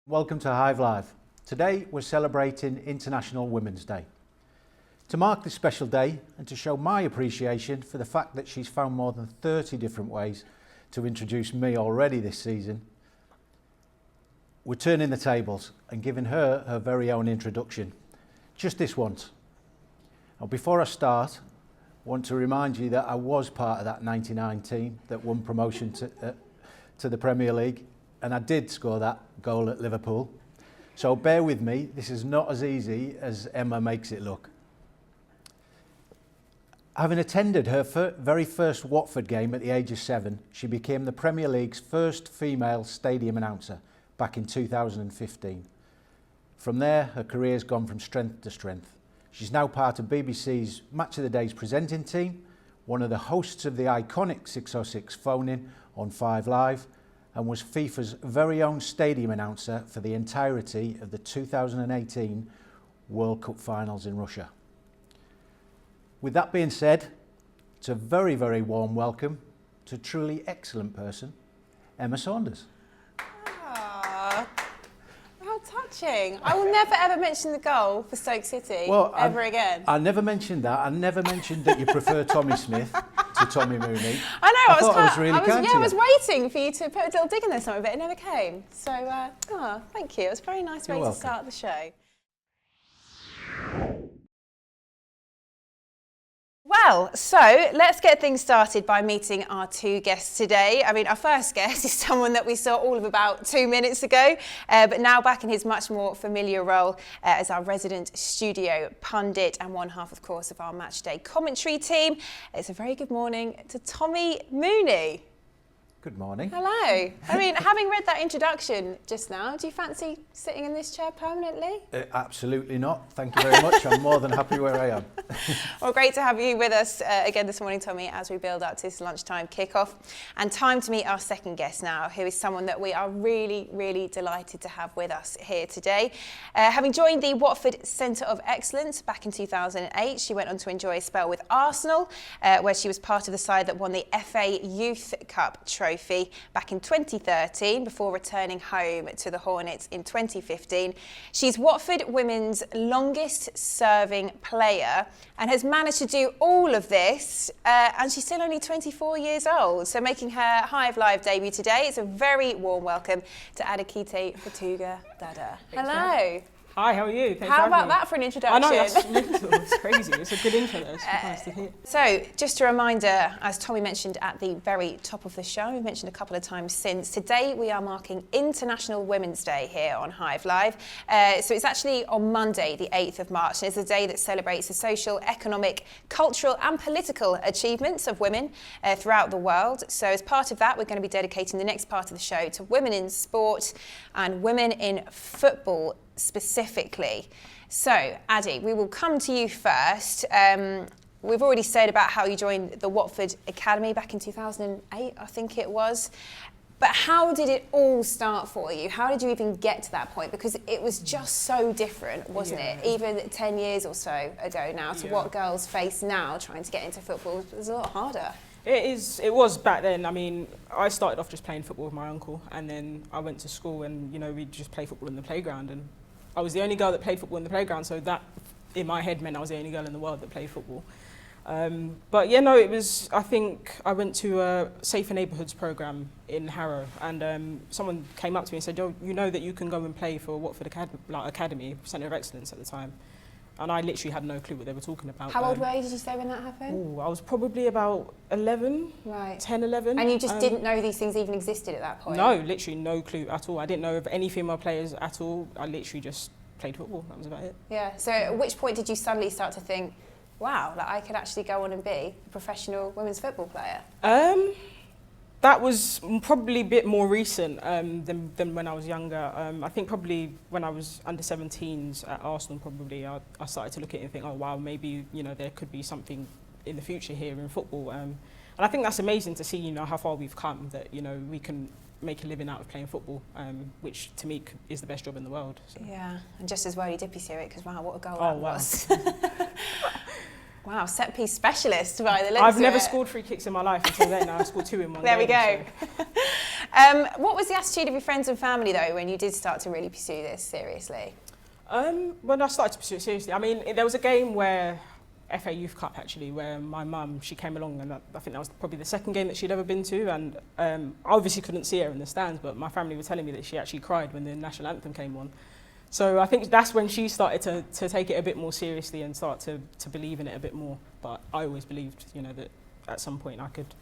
Welcome to Hive Live. Today we're celebrating International Women's Day. To mark this special day and to show my appreciation for the fact that she's found more than 30 different ways to introduce me already this season, we're turning the tables and giving her her very own introduction, just this once. Now, before I start, I want to remind you that I was part of that 99 team that won promotion to the Premier League, and I did score that goal at Liverpool. So bear with me, this is not as easy as Emma makes it look. Having attended her very first Watford game at the age of 7, she became the Premier League's first female stadium announcer back in 2015. From there, her career's gone from strength to strength. She's now part of BBC's Match of the Day's presenting team, one of the hosts of the iconic 606 phone-in on 5 Live, and was FIFA's very own stadium announcer for the entirety of the 2018 World Cup finals in Russia. With that being said, it's a very, very warm welcome to a truly excellent person, Emma Saunders. Aww, how touching. I will never ever mention the goal for Stoke City ever again. I never mentioned that. I never mentioned that you prefer Tommy Smith to Tommy Mooney. I know, I was waiting for you to put a little dig in there somewhere, but it never came. So, thank you. It was a very nice way to start the show. Well, so let's get things started by meeting our two guests today. I mean, our first guest is someone that we saw all of about 2 minutes ago, but now back in his much more familiar role as our resident studio pundit and one half, of course, of our matchday commentary team. It's a very good morning to Tommy Mooney. Good morning. Hello. I mean, having read that introduction just now, do you fancy sitting in this chair permanently? Absolutely not. Thank you very much. I'm more than happy where I am. Well, great to have you with us again this morning, Tommy, as we build up to this lunchtime kickoff. And time to meet our second guest now, who is someone that we are really, really delighted to have with us here today. Having joined the Watford Centre of Excellence back in 2008, she went on to enjoy a spell with Arsenal, where she was part of the side that won the FA Youth Cup trophy back in 2013 before returning home to the Hornets in 2015. She's Watford Women's longest serving player and has managed to do all of this and she's still only 24 years old. So making her Hive Live debut today, it's a very warm welcome to Adekite Fatuga-Dada. Hello. Hi, how are you? Thanks how about that for an introduction? I know, that's mental. It's crazy. It's a good intro. It's nice to hear. So, just a reminder, as Tommy mentioned at the very top of the show, we've mentioned a couple of times since, today we are marking International Women's Day here on Hive Live. So it's actually on Monday, the 8th of March, and it's a day that celebrates the social, economic, cultural and political achievements of women throughout the world. So as part of that, we're going to be dedicating the next part of the show to women in sport and women in football specifically. So, Addy, we will come to you first. We've already said about how you joined the Watford Academy back in 2008, I think it was. But how did it all start for you? How did you even get to that point? Because it was just so different, wasn't it? Even 10 years or so ago now to what girls face now trying to get into football. It was a lot harder. It was back then. I mean, I started off just playing football with my uncle, and then I went to school and, you know, we'd just play football in the playground, and I was the only girl that played football in the playground, so that in my head meant I was the only girl in the world that played football. But yeah, no, it was, I think I went to a Safer Neighbourhoods programme in Harrow, and someone came up to me and said, "Oh, you know that you can go and play for Watford Academy, Centre of Excellence at the time." And I literally had no clue what they were talking about. How old were you, did you say, when that happened? Ooh, I was probably about 11, right. 10, 11. And you just didn't know these things even existed at that point? No, literally no clue at all. I didn't know of any female players at all. I literally just played football. That was about it. Yeah, so at which point did you suddenly start to think, wow, like I could actually go on and be a professional women's football player? That was probably a bit more recent than when I was younger. I think probably when I was under 17s at Arsenal, probably I started to look at it and think, oh wow, maybe, you know, there could be something in the future here in football. And I think that's amazing to see, you know, how far we've come, that, you know, we can make a living out of playing football, which to me is the best job in the world. So. Yeah, and just as well you did pursue it, because wow, what a goal that was. Wow, set piece specialist by the looks I've of never it. scored free kicks in my life until then. Now I scored 2 in one there game. There we go. What was the attitude of your friends and family, though, when you did start to really pursue this seriously? When I started to pursue it seriously, I mean, there was a game where, FA Youth Cup actually, where my mum, she came along, and I think that was probably the second game that she'd ever been to, and I obviously couldn't see her in the stands, but my family were telling me that she actually cried when the national anthem came on. So I think that's when she started to take it a bit more seriously and start to believe in it a bit more. But I always believed, you know, that at some point I could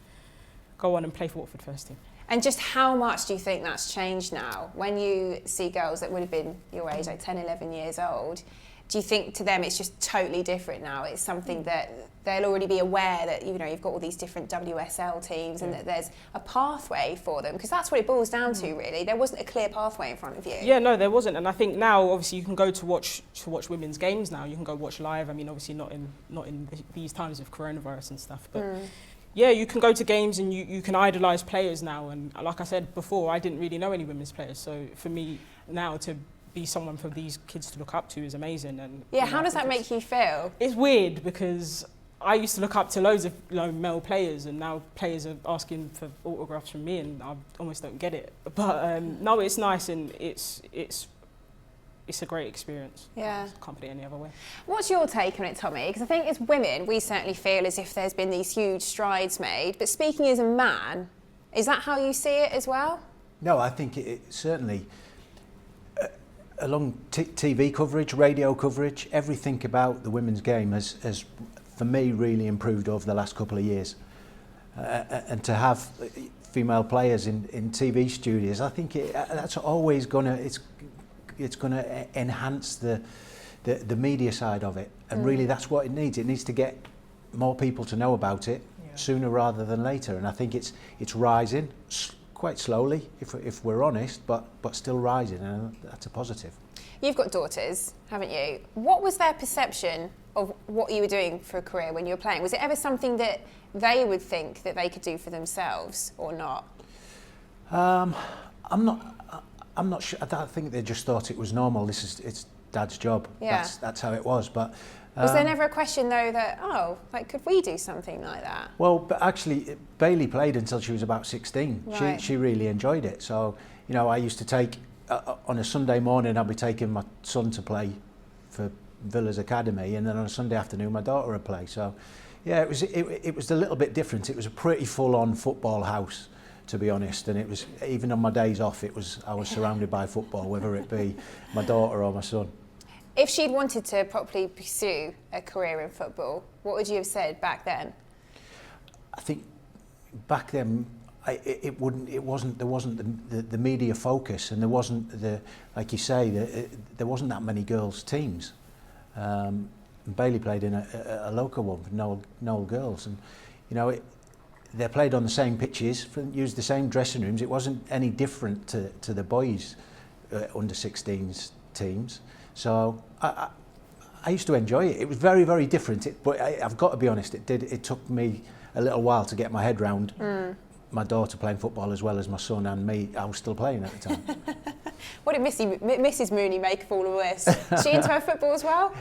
go on and play for Watford first team. And just how much do you think that's changed now? When you see girls that would have been your age, like 10, 11 years old, do you think to them it's just totally different now? It's something that they'll already be aware that, you know, you've got all these different WSL teams and that there's a pathway for them, because that's what it boils down to, really. There wasn't a clear pathway in front of you. Yeah, no, there wasn't. And I think now, obviously, you can go to watch women's games now. You can go watch live. I mean, obviously not in these times of coronavirus and stuff, but yeah, you can go to games and you can idolise players now. And like I said before, I didn't really know any women's players. So for me now to be someone for these kids to look up to is amazing. And yeah, how does that make you feel? It's weird because I used to look up to loads of male players, and now players are asking for autographs from me, and I almost don't get it. But no, it's nice, and it's a great experience. Yeah. I can't put it any other way. What's your take on it, Tommy? Because I think as women, we certainly feel as if there's been these huge strides made. But speaking as a man, is that how you see it as well? No, I think it certainly, along TV coverage, radio coverage, everything about the women's game has, for me, really improved over the last couple of years. And to have female players in TV studios, I think that's always it's going to enhance the media side of it, and really that's what it needs. It needs to get more people to know about it sooner rather than later, and I think it's rising quite slowly, if we're honest, but still rising, and that's a positive. You've got daughters, haven't you? What was their perception of what you were doing for a career when you were playing? Was it ever something that they would think that they could do for themselves or not? I'm not sure. I think they just thought it was normal. It's Dad's job. Yeah. That's how it was. But was there never a question though that could we do something like that? Well, but actually, Bailey played until she was about 16. Right. She really enjoyed it. So I used to take on a Sunday morning. I'd be taking my son to play for Villa's Academy, and then on a Sunday afternoon, my daughter would play. So yeah, it was a little bit different. It was a pretty full-on football house, to be honest, and it was, even on my days off, I was surrounded by football, whether it be my daughter or my son. If she'd wanted to properly pursue a career in football, what would you have said back then? I think back then there wasn't the media focus, and there wasn't like you say, there wasn't that many girls teams. Bailey played in a local one with Noel girls, and they played on the same pitches, used the same dressing rooms. It wasn't any different to the boys under 16s teams. So I used to enjoy it. It was very, very different. But I've got to be honest, it took me a little while to get my head round my daughter playing football as well as my son and me. I was still playing at the time. What did Mrs. Mooney make of all of this? Is she into her football as well?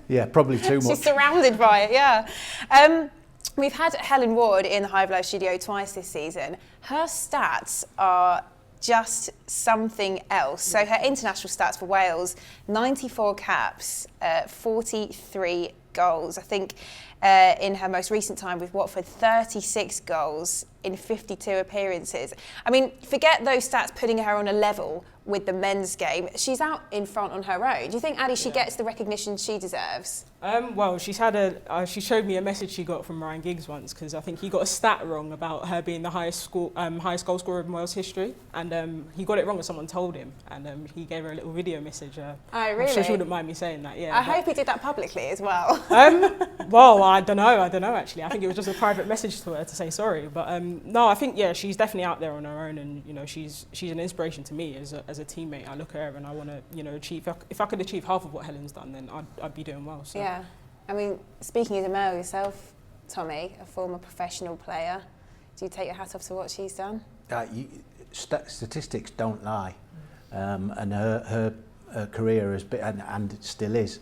Yeah, probably too much. She's surrounded by it, yeah. We've had Helen Ward in the Hive Live studio twice this season. Her stats are just something else. So her international stats for Wales, 94 caps, 43 goals. I think in her most recent time with Watford, 36 goals in 52 appearances. I mean, forget those stats putting her on a level with the men's game. She's out in front on her own. Do you think, Addy, she gets the recognition she deserves? Well, she showed me a message she got from Ryan Giggs once, because I think he got a stat wrong about her being the highest goal scorer in Wales history, and he got it wrong, as someone told him, and he gave her a little video message. Oh, really? I'm sure she wouldn't mind me saying that. Yeah. I hope he did that publicly as well. Well, I don't know actually. I think it was just a private message to her to say sorry. But no, I think she's definitely out there on her own, and she's an inspiration to me as a teammate. I look at her and I want to achieve. If I could achieve half of what Helen's done, then I'd be doing well. So. Yeah, I mean, speaking as a male yourself, Tommy, a former professional player, do you take your hat off to what she's done? Statistics don't lie, and her career has been and still is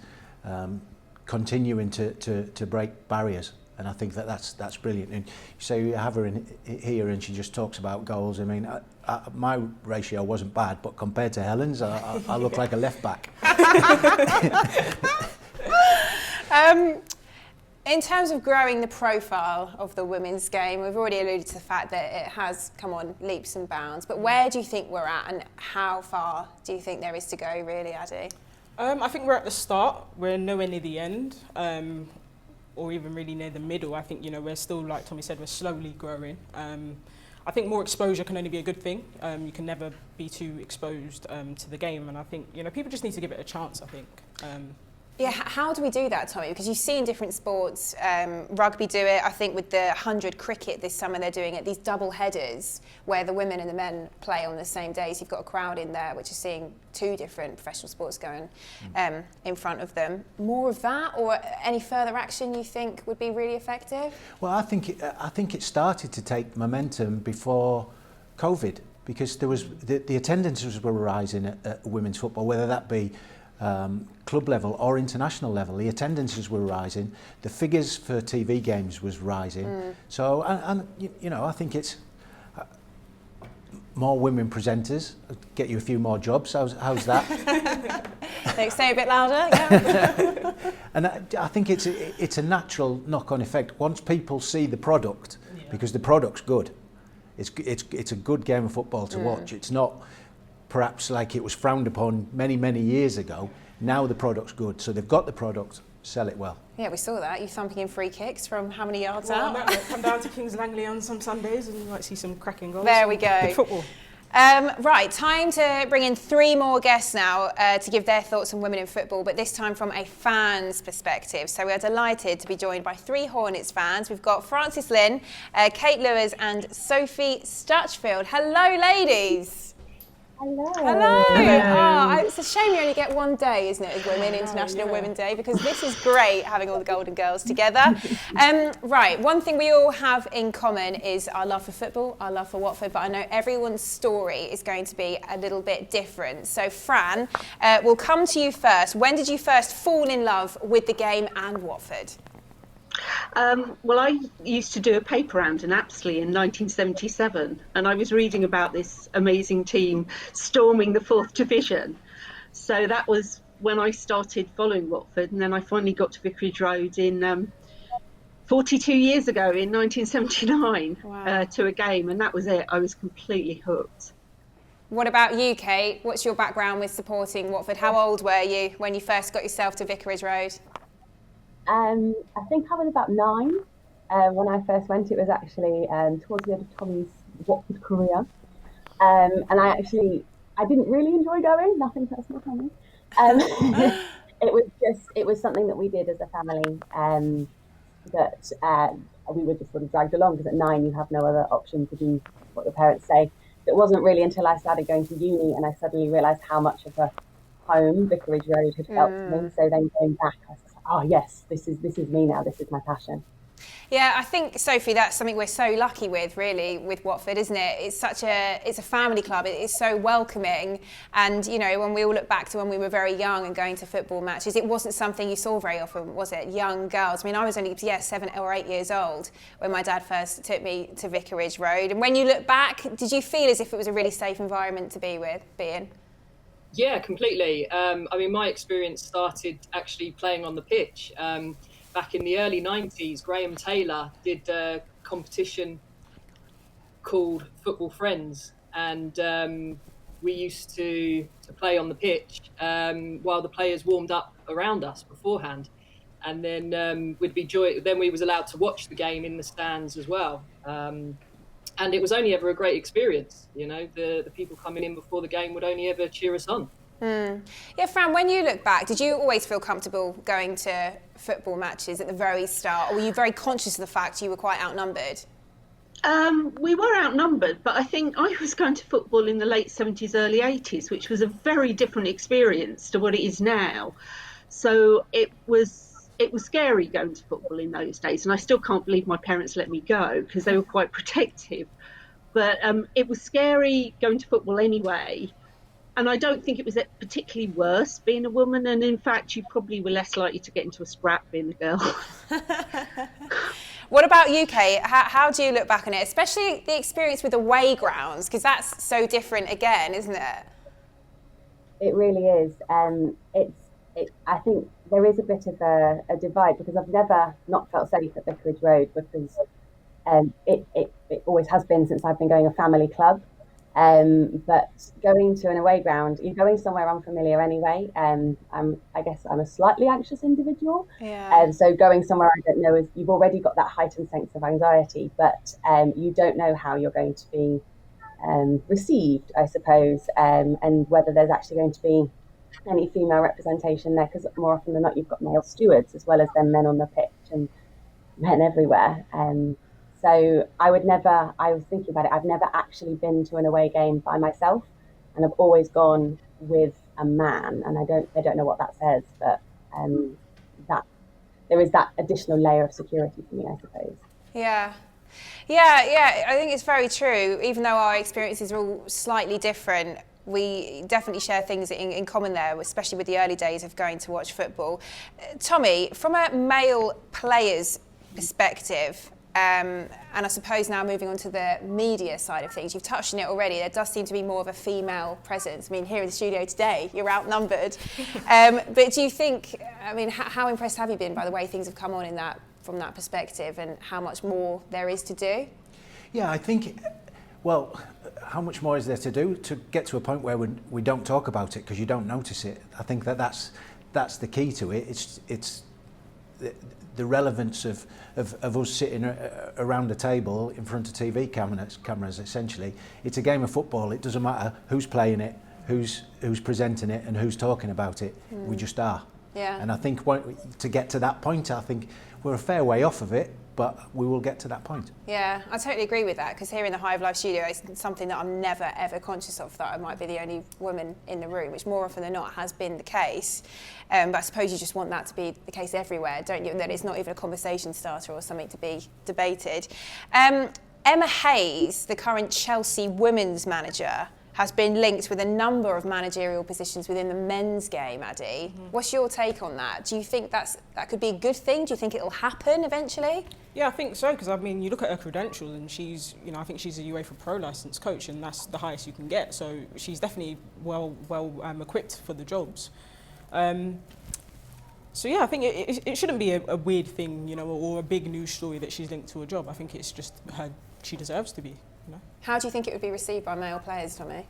continuing to break barriers, and I think that's brilliant. And so you have her in here, and she just talks about goals. I mean, my ratio wasn't bad, but compared to Helen's, I look like a left back. In terms of growing the profile of the women's game, we've already alluded to the fact that it has come on leaps and bounds, but where do you think we're at and how far do you think there is to go, really, Addy? I think we're at the start. We're nowhere near the end, or even really near the middle. I think, we're still, like Tommy said, we're slowly growing. I think more exposure can only be a good thing. You can never be too exposed to the game, and I think, people just need to give it a chance, I think. Yeah, how do we do that, Tommy? Because you see in different sports, rugby do it. I think with the 100 cricket this summer, they're doing it, these double headers where the women and the men play on the same days. You've got a crowd in there which is seeing two different professional sports going in front of them. More of that, or any further action you think would be really effective? Well, I think it started to take momentum before COVID, because there was the attendances were rising at women's football, whether that be club level or international level. The attendances were rising, the figures for TV games was rising. So, and I think it's more women presenters, get you a few more jobs. How's that? Say a bit louder. Yeah. And I think it's a natural knock-on effect once people see the product, because the product's good. It's a good game of football to watch. It's not perhaps like it was frowned upon many years ago. Now the product's good, so they've got the product, sell it well. Yeah, we saw that. You thumping in free kicks from how many yards Well, out? Come down to Kings Langley on some Sundays and you might see some cracking goals. There we go. Good football. Right, time to bring in three more guests now to give their thoughts on women in football, but this time from a fan's perspective. So we are delighted to be joined by three Hornets fans. We've got Frances Lynn, Kate Lewis and Sophie Stutchfield. Hello, ladies. Hello. Hello. Oh, it's a shame you only get one day, isn't it, as Women, International Women's Day, because this is great having all the Golden Girls together. Right, one thing we all have in common is our love for football, our love for Watford, but I know everyone's story is going to be a little bit different. So, Fran, we'll come to you first. When did you first fall in love with the game and Watford? Well, I used to do a paper round in Apsley in 1977, and I was reading about this amazing team storming the 4th division. So that was when I started following Watford, and then I finally got to Vicarage Road in 42 years ago in 1979 to a game, and that was it. I was completely hooked. What about you, Kate? What's your background with supporting Watford? How old were you when you first got yourself to Vicarage Road? I think I was about 9 when I first went. It was actually towards the end of Tommy's Watford career, and I didn't really enjoy going. Nothing personal, Tommy. It was something that we did as a family, that we were just sort of dragged along, because at 9 you have no other option to do what your parents say. It wasn't really until I started going to uni and I suddenly realised how much of a home Vicarage Road had felt to me. So then going back, I was like, oh yes, this is me now. This is my passion. Yeah, I think, Sophie, that's something we're so lucky with, really, with Watford, isn't it? It's a family club. It's so welcoming. And, when we all look back to when we were very young and going to football matches, it wasn't something you saw very often, was it? Young girls. I mean, I was only, 7 or 8 years old when my dad first took me to Vicarage Road. And when you look back, did you feel as if it was a really safe environment to be in? Yeah, completely. My experience started actually playing on the pitch. Back in the early 90s, Graham Taylor did a competition called Football Friends, and we used to play on the pitch while the players warmed up around us beforehand. And then then we was allowed to watch the game in the stands as well. And it was only ever a great experience. The people coming in before the game would only ever cheer us on. Yeah, Fran, when you look back, did you always feel comfortable going to football matches at the very start, or were you very conscious of the fact you were quite outnumbered? We were outnumbered, but I think I was going to football in the late 70s, early 80s, which was a very different experience to what it is now. So it was scary going to football in those days, and I still can't believe my parents let me go because they were quite protective. But it was scary going to football anyway. And I don't think it was particularly worse being a woman. And in fact, you probably were less likely to get into a scrap being a girl. What about UK? How do you look back on it, especially the experience with away grounds? Because that's so different again, isn't it? It really is. I think there is a bit of a divide, because I've never not felt safe at Vicarage Road, because it always has been since I've been going a family club. But going to an away ground, you're going somewhere unfamiliar anyway. I guess I'm a slightly anxious individual. Yeah. So going somewhere I don't know, you've already got that heightened sense of anxiety, but you don't know how you're going to be received, I suppose, and whether there's actually going to be any female representation there, because more often than not you've got male stewards as well as then men on the pitch and men everywhere. So I was thinking about it, I've never actually been to an away game by myself, and I've always gone with a man, and I don't know what that says, but that there is that additional layer of security for me, I suppose. Yeah. I think it's very true. Even though our experiences are all slightly different, we definitely share things in common there, especially with the early days of going to watch football. Tommy, from a male player's perspective, and I suppose now moving on to the media side of things, you've touched on it already, there does seem to be more of a female presence. I mean, here in the studio today, you're outnumbered. But do you think, how impressed have you been by the way things have come on from that perspective, and how much more there is to do? Yeah, I think, how much more is there to do to get to a point where we don't talk about it because you don't notice it? I think that's the key to it. It's the relevance of us sitting around a table in front of TV cameras essentially. It's a game of football. It doesn't matter who's playing it, who's presenting it, and who's talking about it. We just are. Yeah. And I think to get to that point, I think we're a fair way off of it, but we will get to that point. Yeah, I totally agree with that, because here in the Hive Live studio, it's something that I'm never ever conscious of, that I might be the only woman in the room, which more often than not has been the case. But I suppose you just want that to be the case everywhere, don't you? And that it's not even a conversation starter or something to be debated. Emma Hayes, the current Chelsea women's manager, has been linked with a number of managerial positions within the men's game, Addy. Mm-hmm. What's your take on that? Do you think that could be a good thing? Do you think it'll happen eventually? Yeah, I think so, because you look at her credentials, and she's, I think she's a UEFA Pro licensed coach, and that's the highest you can get. So she's definitely well equipped for the jobs. So yeah, I think it shouldn't be a weird thing, or a big news story that she's linked to a job. I think it's just she deserves to be. How do you think it would be received by male players, Tommy?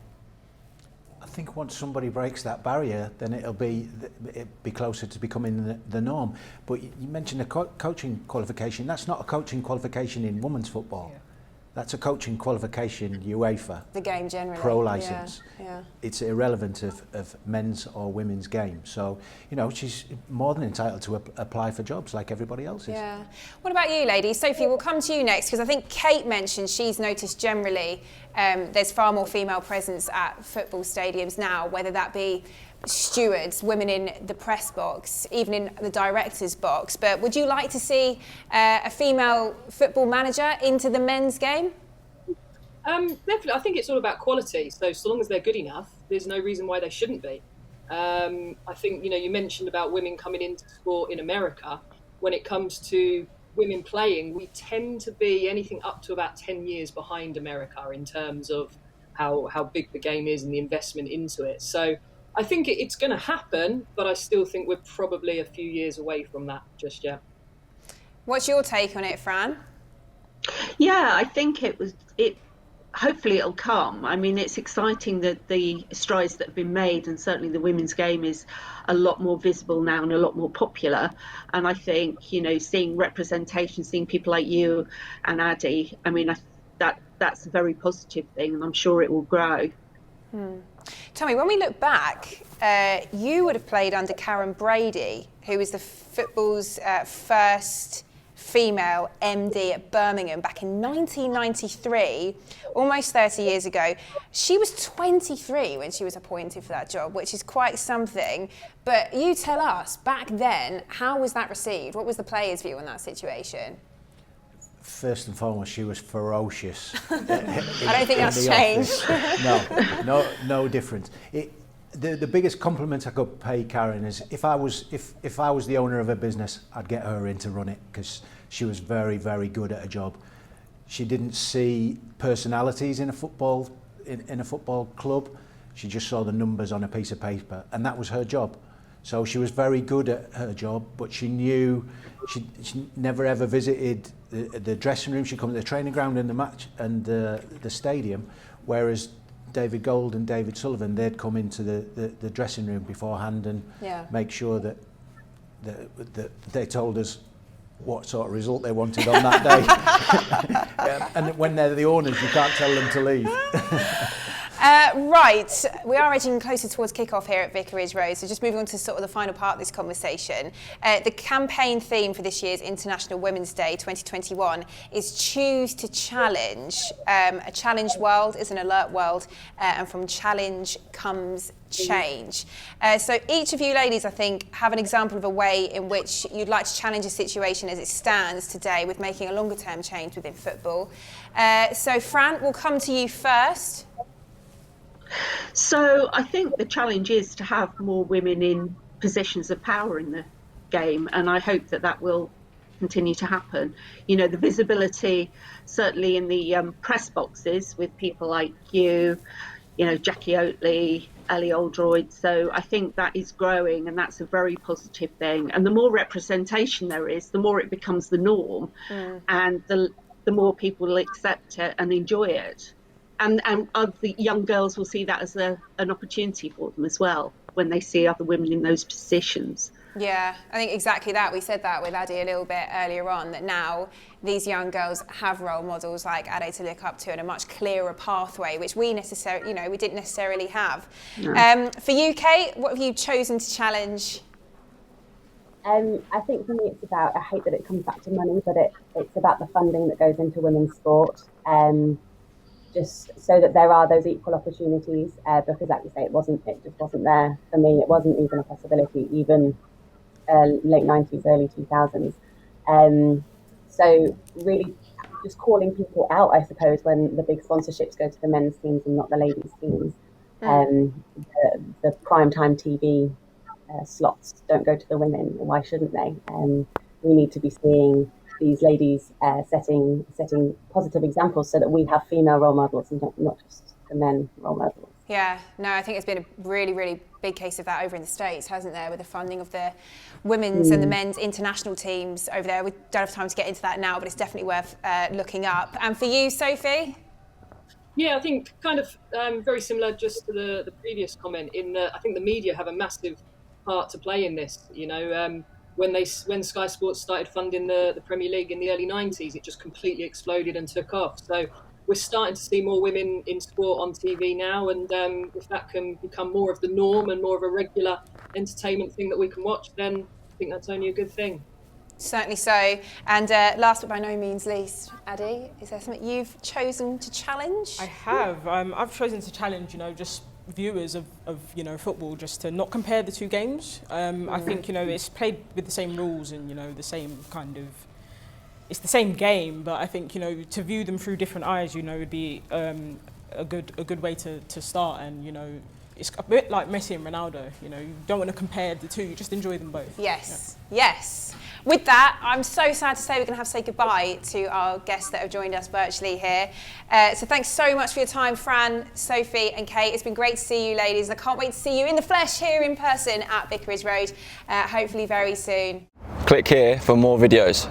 I think once somebody breaks that barrier, then it'll be closer to becoming the norm. But you mentioned a coaching qualification. That's not a coaching qualification in women's football. Yeah. That's a coaching qualification, UEFA. The game generally. Pro licence. Yeah. It's irrelevant of men's or women's game. So, she's more than entitled to apply for jobs like everybody else is. Yeah. What about you, ladies? Sophie, we'll come to you next, because I think Kate mentioned she's noticed generally there's far more female presence at football stadiums now, whether that be stewards, women in the press box, even in the director's box. But would you like to see a female football manager into the men's game? Definitely. I think it's all about quality. So long as they're good enough, there's no reason why they shouldn't be. I think, you mentioned about women coming into sport in America. When it comes to women playing, we tend to be anything up to about 10 years behind America in terms of how big the game is and the investment into it. So I think it's going to happen, but I still think we're probably a few years away from that just yet. What's your take on it, Fran? Yeah, I think hopefully it'll come. I mean, it's exciting that the strides that have been made, and certainly the women's game is a lot more visible now and a lot more popular. And I think, seeing representation, seeing people like you and Addy, that's a very positive thing, and I'm sure it will grow. Tommy, when we look back, you would have played under Karen Brady, who was the football's first female MD at Birmingham back in 1993, almost 30 years ago. She was 23 when she was appointed for that job, which is quite something. But you tell us, back then, how was that received? What was the players' view on that situation? First and foremost, she was ferocious. I don't think that's changed. No difference. the biggest compliment I could pay Karen is if I was the owner of a business, I'd get her in to run it, because she was very, very good at her job. She didn't see personalities in a football club. She just saw the numbers on a piece of paper, and that was her job. So she was very good at her job, but she knew she never ever visited the dressing room. She'd come to the training ground and the match and the stadium, whereas David Gold and David Sullivan, they'd come into the dressing room beforehand and make sure that they told us what sort of result they wanted on that day. And when they're the owners, you can't tell them to leave. Right, we are edging closer towards kick-off here at Vicarage Road, so just moving on to sort of the final part of this conversation. The campaign theme for this year's International Women's Day 2021 is Choose to Challenge. A challenged world is an alert world, and from challenge comes change. So each of you ladies, I think, have an example of a way in which you'd like to challenge a situation as it stands today with making a longer term change within football. So Fran, we'll come to you first. So I think the challenge is to have more women in positions of power in the game, and I hope that will continue to happen. You know, the visibility, certainly in the press boxes with people like you know, Jackie Oatley, Ellie Oldroyd. So I think that is growing, and that's a very positive thing. And the more representation there is, the more it becomes the norm, and the more people will accept it and enjoy it. And the young girls will see that as an opportunity for them as well when they see other women in those positions. Yeah, I think exactly that. We said that with Addy a little bit earlier on, that now these young girls have role models like Addy to look up to and a much clearer pathway, which we didn't necessarily have. No. For you, Kate, what have you chosen to challenge? I think for me it's about, I hate that it comes back to money, but it's about the funding that goes into women's sport. Just so that there are those equal opportunities, because like you say, it just wasn't there for me. It wasn't even a possibility, even late 90s, early 2000s. So really just calling people out, I suppose, when the big sponsorships go to the men's teams and not the ladies' teams. The primetime TV slots don't go to the women. Why shouldn't they? We need to be seeing these ladies setting positive examples so that we have female role models and not just the men role models. Yeah, no, I think it's been a really, really big case of that over in the States, hasn't there, with the funding of the women's and the men's international teams over there. We don't have time to get into that now, but it's definitely worth looking up. And for you, Sophie? Yeah, I think kind of very similar just to the previous comment in that I think the media have a massive part to play in this, you know. When Sky Sports started funding the Premier League in the early 90s, it just completely exploded and took off. So we're starting to see more women in sport on TV now, and if that can become more of the norm and more of a regular entertainment thing that we can watch, then I think that's only a good thing. Certainly so. And last but by no means least, Addy, is there something you've chosen to challenge? I have. I've chosen to challenge, just viewers of football, just to not compare the two games. I think it's played with the same rules and the same kind of, it's the same game, but I think to view them through different eyes would be a good way to start. And it's a bit like Messi and Ronaldo. You don't want to compare the two, you just enjoy them both. Yes. With that, I'm so sad to say we're going to have to say goodbye to our guests that have joined us virtually here. So thanks so much for your time, Fran, Sophie and Kate. It's been great to see you ladies. I can't wait to see you in the flesh here in person at Vicarage Road, hopefully very soon. Click here for more videos.